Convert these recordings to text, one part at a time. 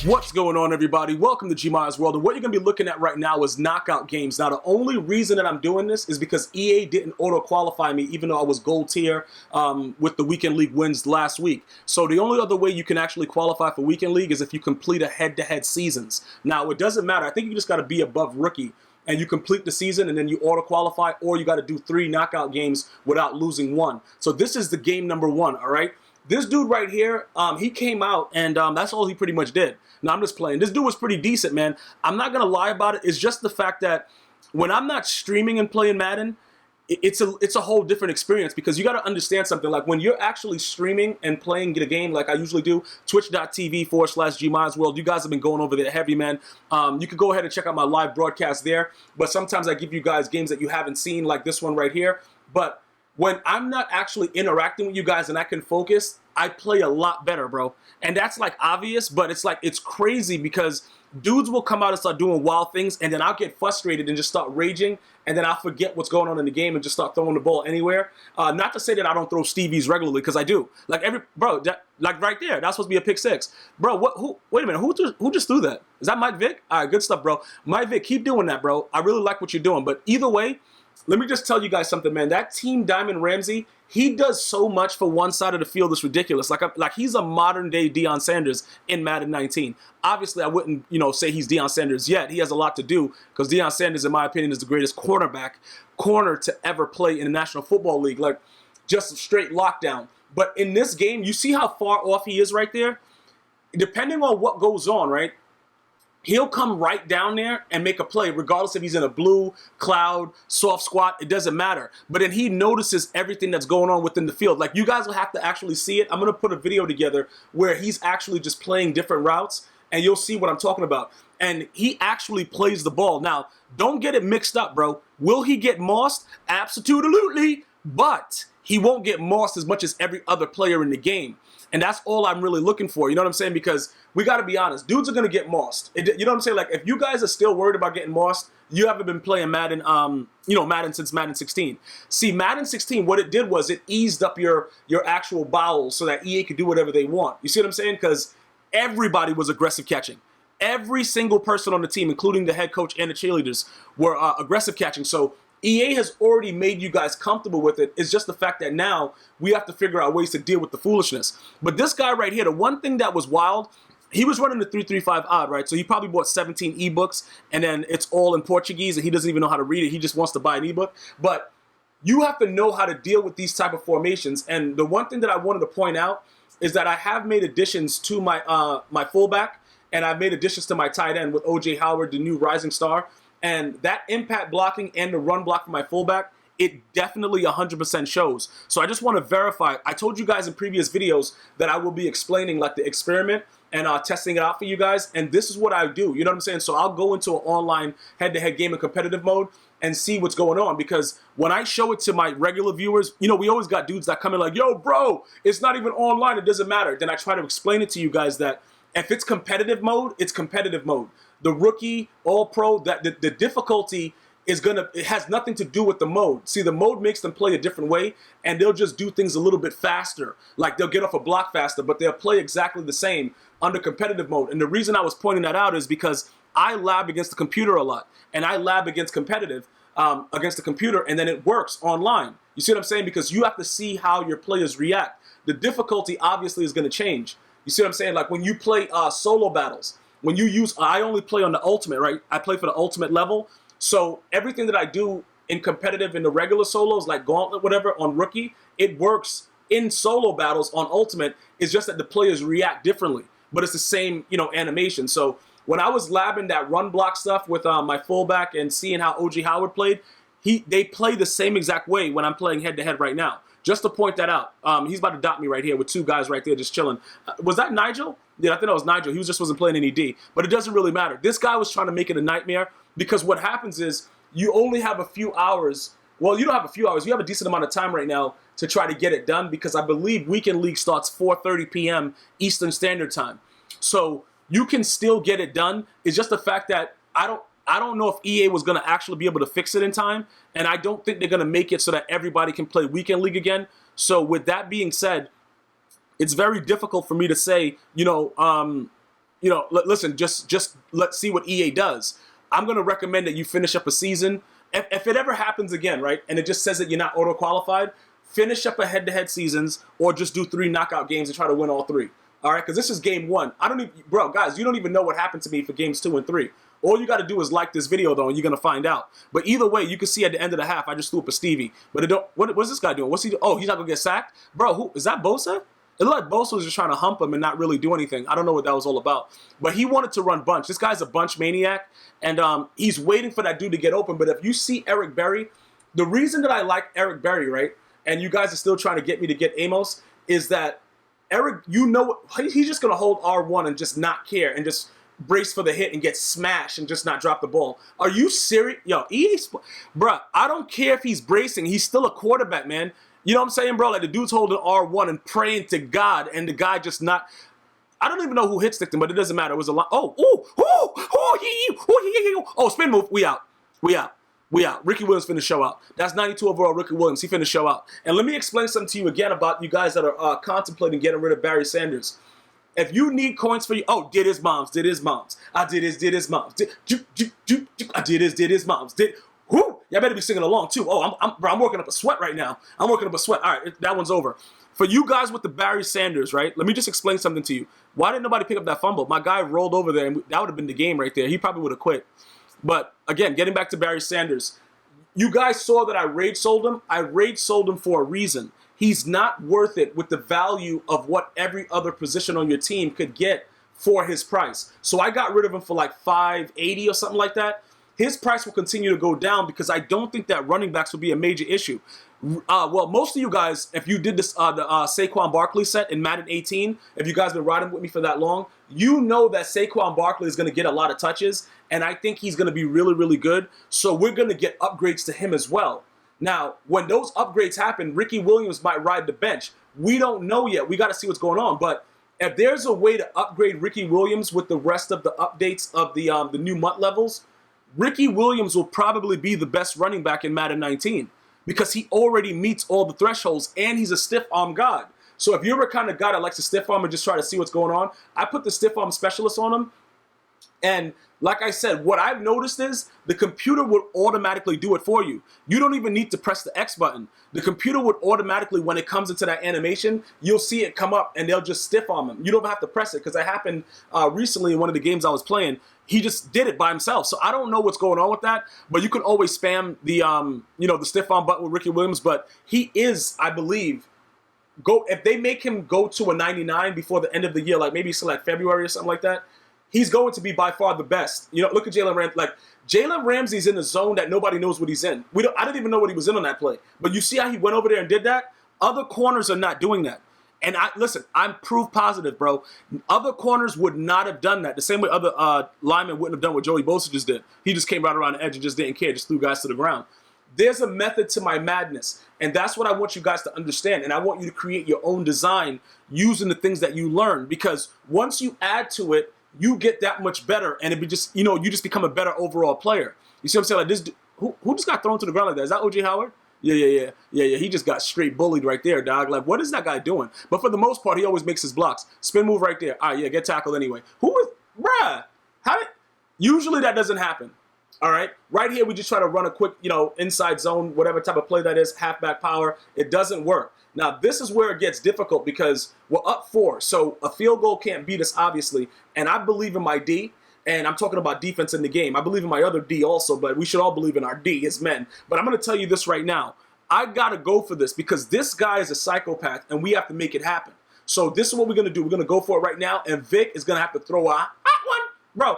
What's going on, everybody? Welcome to GmiasWorld, and what you're going to be looking at right now is knockout games. Now, the only reason that I'm doing this is because EA didn't auto-qualify me, even though I was gold tier with the Weekend League wins last week. So the only other way you can actually qualify for Weekend League is if you complete a head-to-head seasons. Now, it doesn't matter. I think you just got to be above rookie, and you complete the season, and then you auto-qualify, or you got to do 3 knockout games without losing one. So this is the game number 1, all right? This dude right here, he came out, and that's all he pretty much did. Now, I'm just playing. This dude was pretty decent, man. I'm not going to lie about it. It's just the fact that when I'm not streaming and playing Madden, it's a whole different experience, because you got to understand something. Like, when you're actually streaming and playing the game like I usually do, twitch.tv/GmiasWorld, you guys have been going over there heavy, man. You can go ahead and check out my live broadcast there, but sometimes I give you guys games that you haven't seen, like this one right here. But when I'm not actually interacting with you guys and I can focus, I play a lot better, bro. And that's like obvious, but it's like, it's crazy because dudes will come out and start doing wild things, and then I'll get frustrated and just start raging, and then I'll forget what's going on in the game and just start throwing the ball anywhere. Not to say that I don't throw Stevies regularly, because I do. Like like right there, that's supposed to be a pick 6. Bro, wait a minute, who just threw that? Is that Mike Vick? All right, good stuff, bro. Mike Vick, keep doing that, bro. I really like what you're doing, but either way, let me just tell you guys something, man. That Team Diamond Ramsey, he does so much for one side of the field. It's ridiculous. Like he's a modern-day Deion Sanders in Madden 19. Obviously, I wouldn't, say he's Deion Sanders yet. He has a lot to do, because Deion Sanders, in my opinion, is the greatest corner to ever play in the National Football League. Like, just a straight lockdown. But in this game, you see how far off he is right there? Depending on what goes on, right? He'll come right down there and make a play, regardless if he's in a blue, cloud, soft squat, it doesn't matter. But then he notices everything that's going on within the field. Like, you guys will have to actually see it. I'm going to put a video together where he's actually just playing different routes, and you'll see what I'm talking about. And he actually plays the ball. Now, don't get it mixed up, bro. Will he get mossed? Absolutely. But he won't get mossed as much as every other player in the game. And that's all I'm really looking for. You know what I'm saying? Because we got to be honest. Dudes are going to get mossed. You know what I'm saying? Like, if you guys are still worried about getting mossed, you haven't been playing Madden, Madden since Madden 16. See, Madden 16, what it did was it eased up your actual bowels so that EA could do whatever they want. You see what I'm saying? Because everybody was aggressive catching. Every single person on the team, including the head coach and the cheerleaders, were aggressive catching. So EA has already made you guys comfortable with it. It's just the fact that now we have to figure out ways to deal with the foolishness. But this guy right here, the one thing that was wild, he was running the 335 odd, right? So he probably bought 17 ebooks, and then it's all in Portuguese, and he doesn't even know how to read it. He just wants to buy an ebook. But you have to know how to deal with these type of formations. And the one thing that I wanted to point out is that I have made additions to my my fullback, and I've made additions to my tight end with O.J. Howard, the new rising star. And that impact blocking and the run block for my fullback, it definitely 100% shows. So I just want to verify. I told you guys in previous videos that I will be explaining like the experiment and testing it out for you guys. And this is what I do. You know what I'm saying? So I'll go into an online head-to-head game in competitive mode and see what's going on. Because when I show it to my regular viewers, we always got dudes that come in like, yo, bro, it's not even online. It doesn't matter. Then I try to explain it to you guys that if it's competitive mode, it's competitive mode. The rookie, all pro, that the difficulty is it has nothing to do with the mode. See, the mode makes them play a different way, and they'll just do things a little bit faster. Like, they'll get off a block faster, but they'll play exactly the same under competitive mode. And the reason I was pointing that out is because I lab against the computer a lot, and I lab against competitive against the computer, and then it works online. You see what I'm saying? Because you have to see how your players react. The difficulty obviously is going to change. You see what I'm saying? Like, when you play solo battles, when you use, I only play on the ultimate, right? I play for the ultimate level. So everything that I do in competitive in the regular solos, like Gauntlet, whatever, on rookie, it works in solo battles on ultimate. It's just that the players react differently, but it's the same, animation. So when I was labbing that run block stuff with my fullback and seeing how O.J. Howard played, they play the same exact way when I'm playing head-to-head right now. Just to point that out. He's about to dot me right here with 2 guys right there just chilling. Was that Nigel? Yeah, I think that was Nigel. He just wasn't playing any D. But it doesn't really matter. This guy was trying to make it a nightmare, because what happens is you only have a few hours. Well, you don't have a few hours. You have a decent amount of time right now to try to get it done, because I believe Weekend League starts 4:30 p.m. Eastern Standard Time. So you can still get it done. It's just the fact that I don't know if EA was going to actually be able to fix it in time, and I don't think they're going to make it so that everybody can play Weekend League again. So with that being said, it's very difficult for me to say, listen, just let's see what EA does. I'm going to recommend that you finish up a season. If it ever happens again, right, and it just says that you're not auto-qualified, finish up a head-to-head seasons or just do 3 knockout games and try to win all 3. All right, because this is game 1. Guys, you don't even know what happened to me for games 2 and 3. All you got to do is like this video, though, and you're going to find out. But either way, you can see at the end of the half, I just threw up a Stevie. But what's this guy doing? What's he doing? Oh, he's not going to get sacked? Bro, who is that, Bosa? It looked like Bosa was just trying to hump him and not really do anything. I don't know what that was all about. But he wanted to run bunch. This guy's a bunch maniac, and he's waiting for that dude to get open. But if you see Eric Berry, the reason that I like Eric Berry, right, and you guys are still trying to get me to get Amos, is that Eric, he's just going to hold R1 and just not care and just brace for the hit and get smashed and just not drop the ball. Are you serious? Yo, bruh, I don't care if he's bracing. He's still a quarterback, man. You know what I'm saying, bro? Like, the dude's holding R1 and praying to God, and the guy just not... I don't even know who hit sticked him, but it doesn't matter. It was a lot. Oh, spin move. We out. Ricky Williams finna show out. That's 92 overall Ricky Williams. He finna show out. And let me explain something to you again about you guys that are contemplating getting rid of Barry Sanders. If you need coins for you... Oh, did his moms. I did his moms. I did his moms. Whoo! Y'all better be singing along, too. Oh, I'm working up a sweat right now. All right, that one's over. For you guys with the Barry Sanders, right, let me just explain something to you. Why didn't nobody pick up that fumble? My guy rolled over there, and that would have been the game right there. He probably would have quit. But, again, getting back to Barry Sanders, you guys saw that I rage sold him. I rage sold him for a reason. He's not worth it with the value of what every other position on your team could get for his price. So I got rid of him for like $580 or something like that. His price will continue to go down because I don't think that running backs will be a major issue. Well, most of you guys, if you did this the Saquon Barkley set in Madden 18, if you guys been riding with me for that long, you know that Saquon Barkley is going to get a lot of touches, and I think he's going to be really, really good. So we're going to get upgrades to him as well. Now, when those upgrades happen, Ricky Williams might ride the bench. We don't know yet. We got to see what's going on. But if there's a way to upgrade Ricky Williams with the rest of the updates of the new MUT levels, Ricky Williams will probably be the best running back in Madden 19 because he already meets all the thresholds and he's a stiff arm god. So if you're a kind of guy that likes to stiff arm and just try to see what's going on, I put the stiff arm specialist on him. And like I said, what I've noticed is the computer would automatically do it for you. You don't even need to press the X button. The computer would automatically, when it comes into that animation, you'll see it come up and they'll just stiff arm him. You don't have to press it because it happened recently in one of the games I was playing. He just did it by himself. So I don't know what's going on with that, but you can always spam the the stiff arm button with Ricky Williams. But he is, I believe, if they make him go to a 99 before the end of the year, like maybe select February or something like that, he's going to be by far the best. Look at Jalen Ramsey. Like, Jalen Ramsey's in a zone that nobody knows what he's in. I didn't even know what he was in on that play. But you see how he went over there and did that? Other corners are not doing that. And listen, I'm proof positive, bro. Other corners would not have done that. The same way other linemen wouldn't have done what Joey Bosa just did. He just came right around the edge and just didn't care, just threw guys to the ground. There's a method to my madness. And that's what I want you guys to understand. And I want you to create your own design using the things that you learn. Because once you add to it, you get that much better. And it be just, you just become a better overall player. You see what I'm saying? Like this, who just got thrown to the ground like that? Is that O.J. Howard? Yeah. He just got straight bullied right there, dog. Like, what is that guy doing? But for the most part, he always makes his blocks. Spin move right there. All right, yeah, get tackled anyway. Usually that doesn't happen. All right? Right here, we just try to run a quick, inside zone, whatever type of play that is, halfback power. It doesn't work. Now, this is where it gets difficult because we're up 4. So a field goal can't beat us, obviously. And I believe in my D. And I'm talking about defense in the game. I believe in my other D also, but we should all believe in our D as men. But I'm going to tell you this right now. I got to go for this because this guy is a psychopath, and we have to make it happen. So this is what we're going to do. We're going to go for it right now, and Vic is going to have to throw a hot one.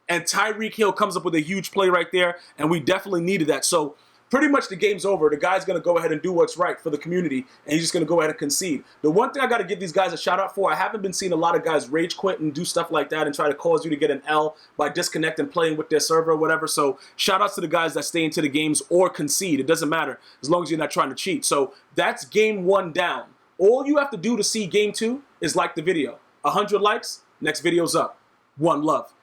And Tyreek Hill comes up with a huge play right there, and we definitely needed that. So pretty much the game's over. The guy's going to go ahead and do what's right for the community, and he's just going to go ahead and concede. The one thing I got to give these guys a shout-out for, I haven't been seeing a lot of guys rage quit and do stuff like that and try to cause you to get an L by disconnecting playing with their server or whatever. So shout-outs to the guys that stay into the games or concede. It doesn't matter as long as you're not trying to cheat. So that's game 1 down. All you have to do to see game 2 is like the video. 100 likes, next video's up. One love.